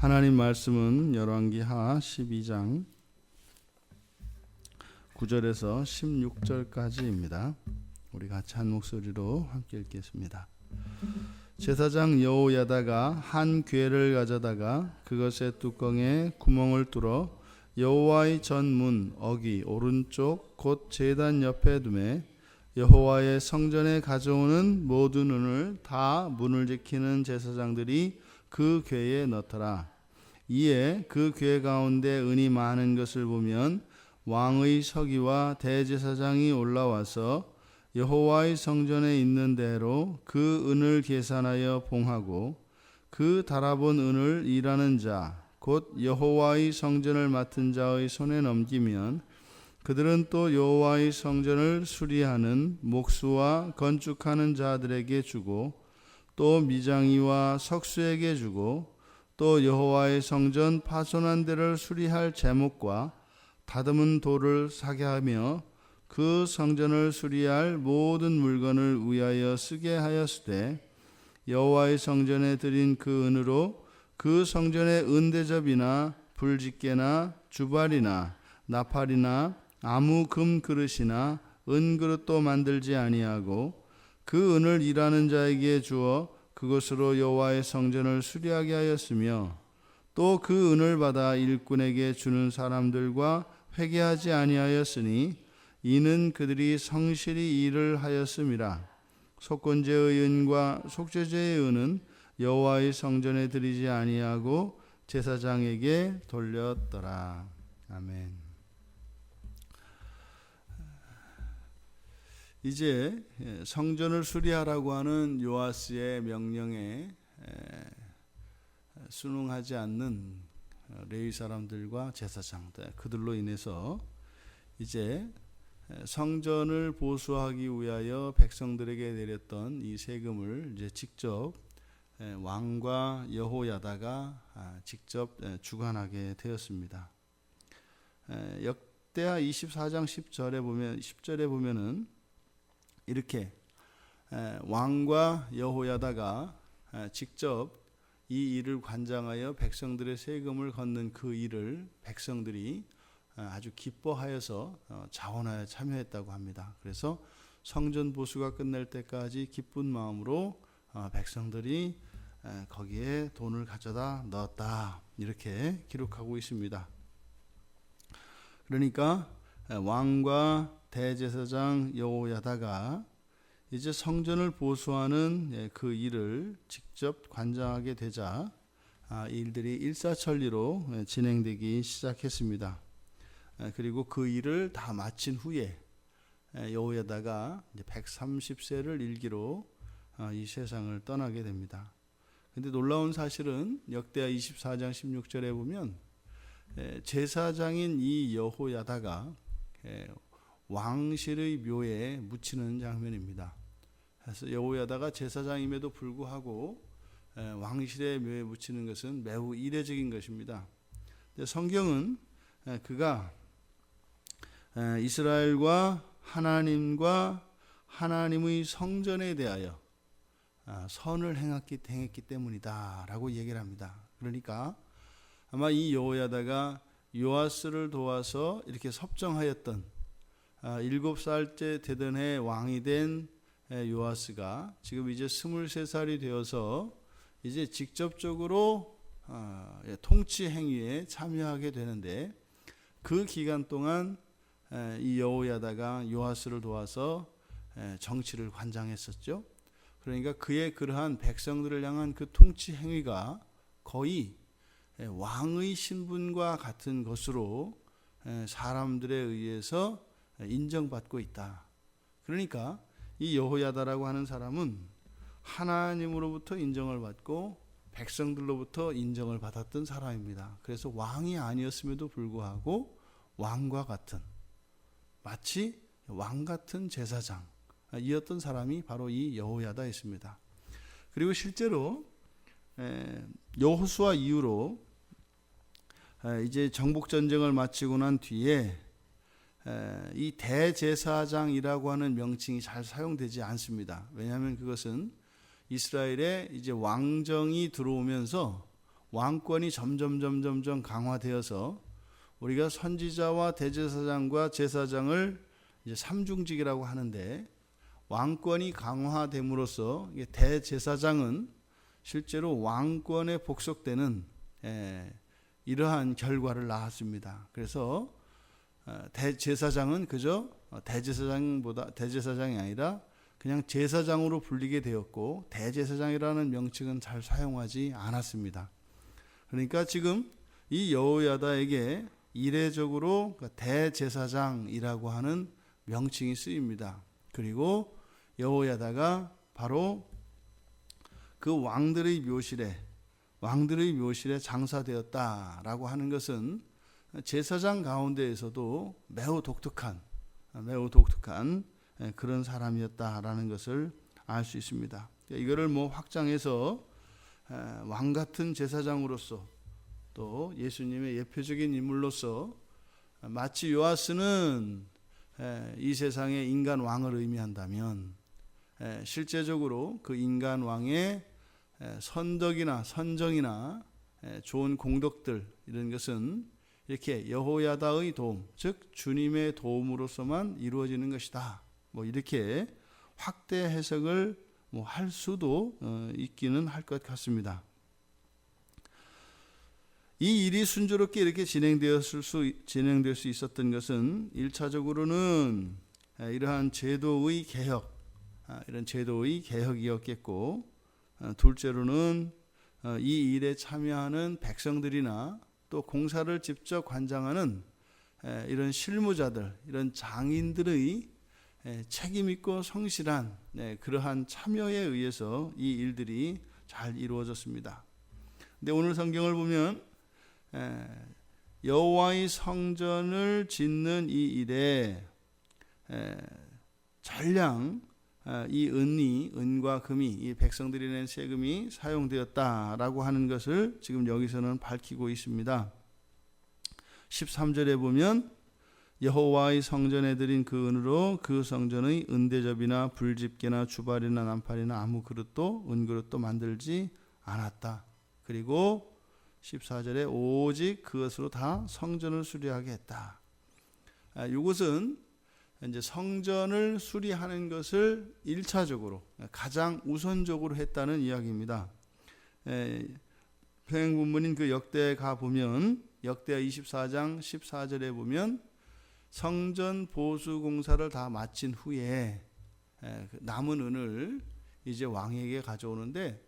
하나님 말씀은 열왕기하 12장 9절에서 16절까지입니다. 우리 같이 한 목소리로 함께 읽겠습니다. 제사장 여호야다가 한 궤를 가져다가 그것의 뚜껑에 구멍을 뚫어 여호와의 전문 어기 오른쪽 곧 제단 옆에 두매 여호와의 성전에 가져오는 모든 은을 다 문을 지키는 제사장들이 그 궤에 넣더라. 이에 그 궤 가운데 은이 많은 것을 보면 왕의 서기와 대제사장이 올라와서 여호와의 성전에 있는 대로 그 은을 계산하여 봉하고 그 달아본 은을 일하는 자 곧 여호와의 성전을 맡은 자의 손에 넘기면 그들은 또 여호와의 성전을 수리하는 목수와 건축하는 자들에게 주고 또 미장이와 석수에게 주고 또 여호와의 성전 파손한 데를 수리할 제목과 다듬은 돌을 사게 하며 그 성전을 수리할 모든 물건을 위하여 쓰게 하였으되 여호와의 성전에 드린 그 은으로 그 성전의 은대접이나 불집게나 주발이나 나팔이나 아무 금 그릇이나 은그릇도 만들지 아니하고 그 은을 일하는 자에게 주어 그것으로 여호와의 성전을 수리하게 하였으며 또 그 은을 받아 일꾼에게 주는 사람들과 회개하지 아니하였으니 이는 그들이 성실히 일을 하였음이라. 속건제의 은과 속죄제의 은은 여호와의 성전에 드리지 아니하고 제사장에게 돌렸더라. 아멘. 이제 성전을 수리하라고 하는 요아스의 명령에 순응하지 않는 레위 사람들과 제사장들 그들로 인해서 이제 성전을 보수하기 위하여 백성들에게 내렸던 이 세금을 이제 직접 왕과 여호야다가 직접 주관하게 되었습니다. 역대하 24장 10절에 보면은 이렇게 왕과 여호야다가 직접 이 일을 관장하여 백성들의 세금을 걷는 그 일을 백성들이 아주 기뻐하여서 자원하여 참여했다고 합니다. 그래서 성전 보수가 끝날 때까지 기쁜 마음으로 백성들이 거기에 돈을 가져다 넣었다 이렇게 기록하고 있습니다. 그러니까 왕과 대제사장 여호야다가 이제 성전을 보수하는 그 일을 직접 관장하게 되자 이 일들이 일사천리로 진행되기 시작했습니다. 그리고 그 일을 다 마친 후에 여호야다가 130세를 일기로 이 세상을 떠나게 됩니다. 그런데 놀라운 사실은 역대하 24장 16절에 보면 제사장인 이 여호야다가 왕실의 묘에 묻히는 장면입니다. 그래서 여호야다가 제사장임에도 불구하고 왕실의 묘에 묻히는 것은 매우 이례적인 것입니다. 성경은 그가 이스라엘과 하나님과 하나님의 성전에 대하여 선을 행했기 때문이다 라고 얘기를 합니다. 그러니까 아마 이 여호야다가 요아스를 도와서 이렇게 섭정하였던 7살째 되던 해 왕이 된 요아스가 지금 이제 23살이 되어서 이제 직접적으로 통치 행위에 참여하게 되는데 그 기간 동안 이 여호야다가 요아스를 도와서 정치를 관장했었죠. 그러니까 그의 그러한 백성들을 향한 그 통치 행위가 거의 왕의 신분과 같은 것으로 사람들에 의해서 인정받고 있다. 그러니까 이 여호야다라고 하는 사람은 하나님으로부터 인정을 받고 백성들로부터 인정을 받았던 사람입니다. 그래서 왕이 아니었음에도 불구하고 왕과 같은 마치 왕 같은 제사장이었던 사람이 바로 이 여호야다였습니다. 그리고 실제로 여호수아 이후로 이제 정복 전쟁을 마치고 난 뒤에 이 대제사장이라고 하는 명칭이 잘 사용되지 않습니다. 왜냐하면 그것은 이스라엘에 이제 왕정이 들어오면서 왕권이 점점 강화되어서 우리가 선지자와 대제사장과 제사장을 이제 삼중직이라고 하는데, 왕권이 강화됨으로써 대제사장은 실제로 왕권에 복속되는 이러한 결과를 낳았습니다. 그래서 대제사장은 그저 대제사장이 아니라 그냥 제사장으로 불리게 되었고, 대제사장이라는 명칭은 잘 사용하지 않았습니다. 그러니까 지금 이 여호야다에게 이례적으로 대제사장이라고 하는 명칭이 쓰입니다. 그리고 여호야다가 바로 그 왕들의 묘실에 장사되었다라고 하는 것은 제사장 가운데에서도 매우 독특한 그런 사람이었다라는 것을 알 수 있습니다. 이거를 확장해서 왕 같은 제사장으로서, 또 예수님의 예표적인 인물로서, 마치 요아스는 이 세상의 인간 왕을 의미한다면 실제적으로 그 인간 왕의 선덕이나 선정이나 좋은 공덕들, 이런 것은 이렇게 여호야다의 도움, 즉 주님의 도움으로서만 이루어지는 것이다, 이렇게 확대 해석을 할 수도 있기는 할 것 같습니다. 이 일이 순조롭게 이렇게 진행될 수 있었던 것은 1차적으로는 이러한 제도의 개혁이었겠고, 둘째로는 이 일에 참여하는 백성들이나 또 공사를 직접 관장하는 이런 실무자들, 이런 장인들의 책임 있고 성실한 그러한 참여에 의해서 이 일들이 잘 이루어졌습니다. 근데 오늘 성경을 보면 여호와의 성전을 짓는 이 일에 전량 이 은과 금이, 이 백성들이 낸 세금이 사용되었다라고 하는 것을 지금 여기서는 밝히고 있습니다. 13절에 보면 여호와의 성전에 드린 그 은으로 그 성전의 은대접이나 불집게나 주발이나 난팔이나 아무 그릇도 은그릇도 만들지 않았다. 그리고 14절에 오직 그것으로 다 성전을 수리하게 했다. 이것은 이제 성전을 수리하는 것을 1차적으로 가장 우선적으로 했다는 이야기입니다. 평행 본문인 그 역대에 가 보면, 역대하 24장 14절에 보면 성전 보수 공사를 다 마친 후에 남은 은을 이제 왕에게 가져오는데,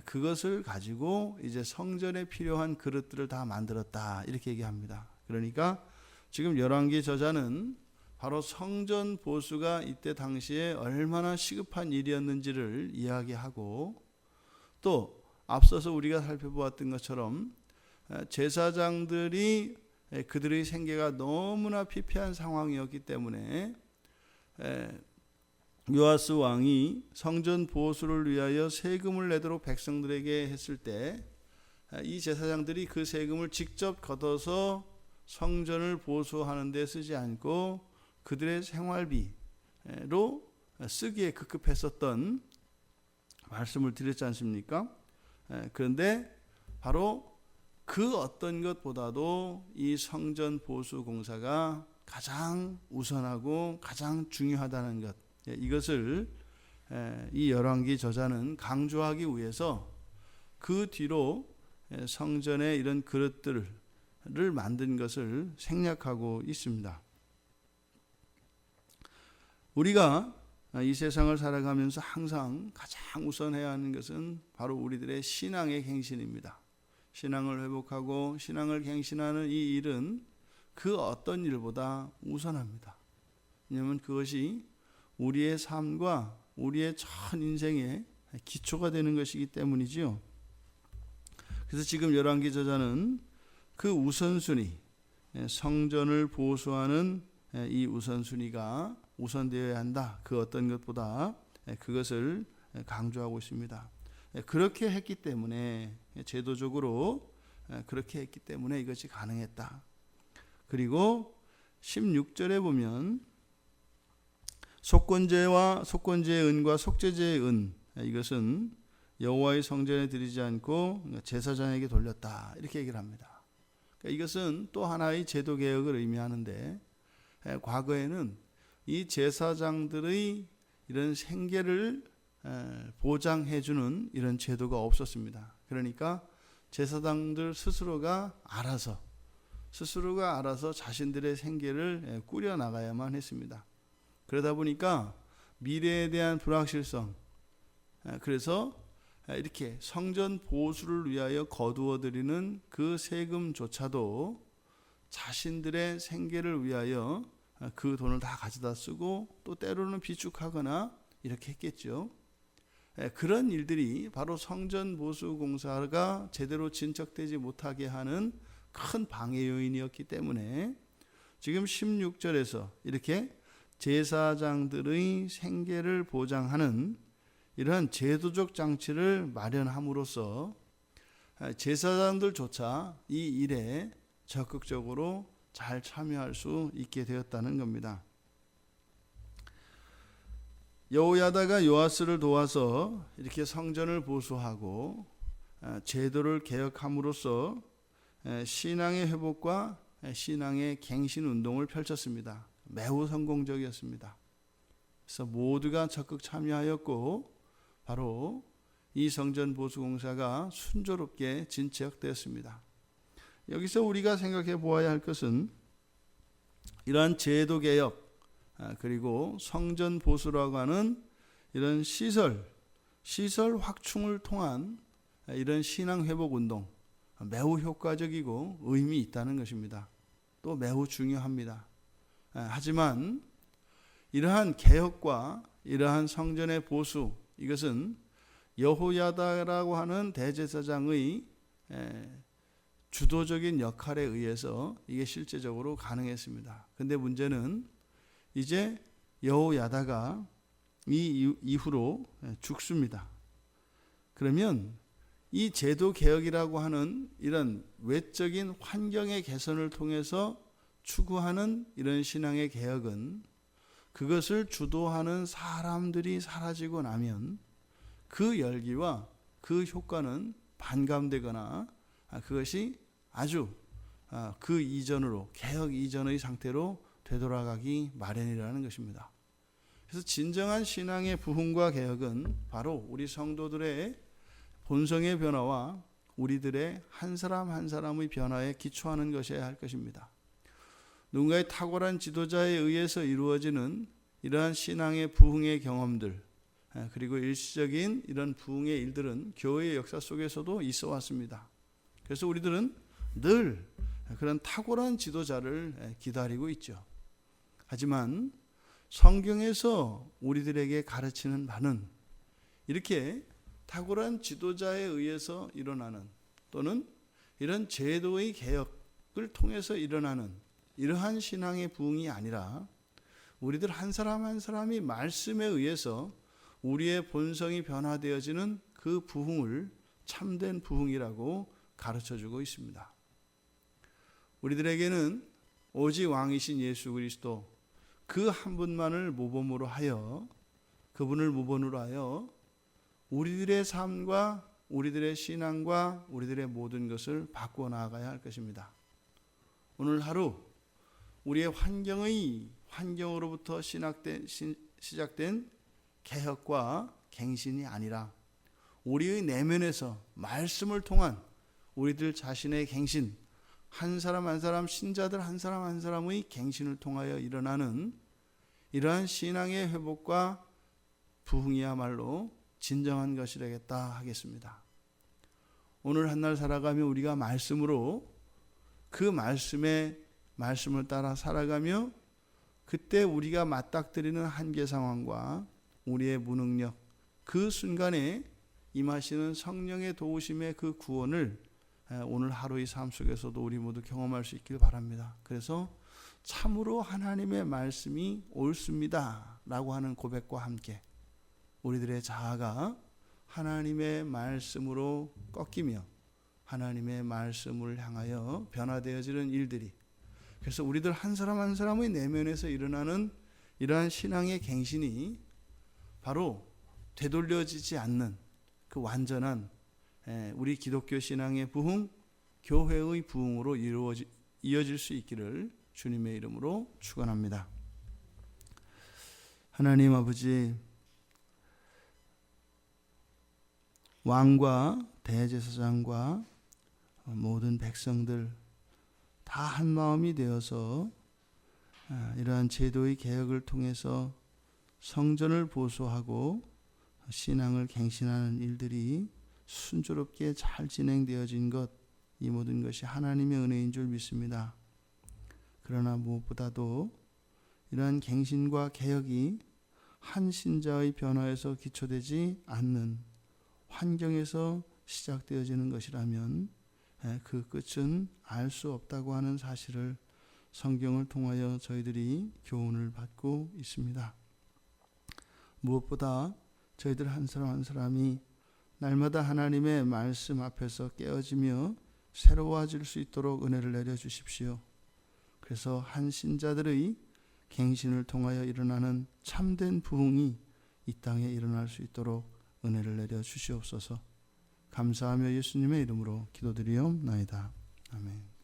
그것을 가지고 이제 성전에 필요한 그릇들을 다 만들었다, 이렇게 얘기합니다. 그러니까 지금 열왕기 저자는 바로 성전 보수가 이때 당시에 얼마나 시급한 일이었는지를 이야기하고, 또 앞서서 우리가 살펴보았던 것처럼 제사장들이 그들의 생계가 너무나 피폐한 상황이었기 때문에 요아스 왕이 성전 보수를 위하여 세금을 내도록 백성들에게 했을 때, 이 제사장들이 그 세금을 직접 걷어서 성전을 보수하는 데 쓰지 않고 그들의 생활비로 쓰기에 급급했었던 말씀을 드렸지 않습니까? 그런데 바로 그 어떤 것보다도 이 성전 보수 공사가 가장 우선하고 가장 중요하다는 것, 이것을 이 열왕기 저자는 강조하기 위해서 그 뒤로 성전에 이런 그릇들을 만든 것을 생략하고 있습니다. 우리가 이 세상을 살아가면서 항상 가장 우선해야 하는 것은 바로 우리들의 신앙의 갱신입니다. 신앙을 회복하고 신앙을 갱신하는 이 일은 그 어떤 일보다 우선합니다. 왜냐하면 그것이 우리의 삶과 우리의 전 인생의 기초가 되는 것이기 때문이지요. 그래서 지금 열왕기 저자는 그 우선순위, 성전을 보수하는 이 우선순위가 우선되어야 한다, 그 어떤 것보다 그것을 강조하고 있습니다. 그렇게 했기 때문에, 제도적으로 그렇게 했기 때문에 이것이 가능했다. 그리고 16절에 보면 속건제의 은과 속죄제의 은, 이것은 여호와의 성전에 드리지 않고 제사장에게 돌렸다. 이렇게 얘기를 합니다. 그러니까 이것은 또 하나의 제도 개혁을 의미하는데, 과거에는 이 제사장들의 이런 생계를 보장해주는 이런 제도가 없었습니다. 그러니까 제사장들 스스로가 알아서 자신들의 생계를 꾸려나가야만 했습니다. 그러다 보니까 미래에 대한 불확실성, 그래서 이렇게 성전 보수를 위하여 거두어들이는 그 세금조차도 자신들의 생계를 위하여 그 돈을 다 가져다 쓰고 또 때로는 비축하거나 이렇게 했겠죠. 그런 일들이 바로 성전 보수 공사가 제대로 진척되지 못하게 하는 큰 방해 요인이었기 때문에 지금 16절에서 이렇게 제사장들의 생계를 보장하는 이러한 제도적 장치를 마련함으로써 제사장들조차 이 일에 적극적으로 잘 참여할 수 있게 되었다는 겁니다. 여호야다가 요아스를 도와서 이렇게 성전을 보수하고 제도를 개혁함으로써 신앙의 회복과 신앙의 갱신 운동을 펼쳤습니다. 매우 성공적이었습니다. 그래서 모두가 적극 참여하였고 바로 이 성전 보수 공사가 순조롭게 진척되었습니다. 여기서 우리가 생각해 보아야 할 것은 이러한 제도 개혁 그리고 성전 보수라고 하는 이런 시설 확충을 통한 이런 신앙 회복 운동 매우 효과적이고 의미 있다는 것입니다. 또 매우 중요합니다. 하지만 이러한 개혁과 이러한 성전의 보수, 이것은 여호야다라고 하는 대제사장의 주도적인 역할에 의해서 이게 실제적으로 가능했습니다. 근데 문제는 이제 여호야다가 이 이후로 죽습니다. 그러면 이 제도 개혁이라고 하는 이런 외적인 환경의 개선을 통해서 추구하는 이런 신앙의 개혁은 그것을 주도하는 사람들이 사라지고 나면 그 열기와 그 효과는 반감되거나 그것이 아주 그 이전으로 개혁 이전의 상태로 되돌아가기 마련이라는 것입니다. 그래서 진정한 신앙의 부흥과 개혁은 바로 우리 성도들의 본성의 변화와 우리들의 한 사람 한 사람의 변화에 기초하는 것이어야 할 것입니다. 누군가의 탁월한 지도자에 의해서 이루어지는 이러한 신앙의 부흥의 경험들 그리고 일시적인 이런 부흥의 일들은 교회의 역사 속에서도 있어 왔습니다. 그래서 우리들은 늘 그런 탁월한 지도자를 기다리고 있죠. 하지만 성경에서 우리들에게 가르치는 바는 이렇게 탁월한 지도자에 의해서 일어나는 또는 이런 제도의 개혁을 통해서 일어나는 이러한 신앙의 부흥이 아니라 우리들 한 사람 한 사람이 말씀에 의해서 우리의 본성이 변화되어지는 그 부흥을 참된 부흥이라고 가르쳐주고 있습니다. 우리들에게는 오직 왕이신 예수 그리스도 그 한 분만을 모범으로 하여 그분을 모범으로 하여 우리들의 삶과 우리들의 신앙과 우리들의 모든 것을 바꾸어 나아가야 할 것입니다. 오늘 하루 우리의 환경으로부터 시작된 개혁과 갱신이 아니라 우리의 내면에서 말씀을 통한 우리들 자신의 갱신, 한 사람 한 사람 신자들 한 사람 한 사람의 갱신을 통하여 일어나는 이러한 신앙의 회복과 부흥이야말로 진정한 것이라겠다 하겠습니다. 오늘 한날 살아가며 우리가 말씀으로 그 말씀을 따라 살아가며 그때 우리가 맞닥뜨리는 한계 상황과 우리의 무능력 그 순간에 임하시는 성령의 도우심의 그 구원을 오늘 하루의 삶 속에서도 우리 모두 경험할 수 있길 바랍니다. 그래서 참으로 하나님의 말씀이 옳습니다 라고 하는 고백과 함께 우리들의 자아가 하나님의 말씀으로 꺾이며 하나님의 말씀을 향하여 변화되어지는 일들이 그래서 우리들 한 사람 한 사람의 내면에서 일어나는 이러한 신앙의 갱신이 바로 되돌려지지 않는 그 완전한 우리 기독교 신앙의 부흥, 교회의 부흥으로 이어질 수 있기를 주님의 이름으로 축원합니다. 하나님 아버지, 왕과 대제사장과 모든 백성들 다 한 마음이 되어서 이러한 제도의 개혁을 통해서 성전을 보수하고 신앙을 갱신하는 일들이 순조롭게 잘 진행되어진 것, 이 모든 것이 하나님의 은혜인 줄 믿습니다. 그러나 무엇보다도 이러한 갱신과 개혁이 한 신자의 변화에서 기초되지 않는 환경에서 시작되어지는 것이라면 그 끝은 알 수 없다고 하는 사실을 성경을 통하여 저희들이 교훈을 받고 있습니다. 무엇보다 저희들 한 사람 한 사람이 날마다 하나님의 말씀 앞에서 깨어지며 새로워질 수 있도록 은혜를 내려주십시오. 그래서 한 신자들의 갱신을 통하여 일어나는 참된 부흥이 이 땅에 일어날 수 있도록 은혜를 내려주시옵소서. 감사하며 예수님의 이름으로 기도드리옵나이다. 아멘.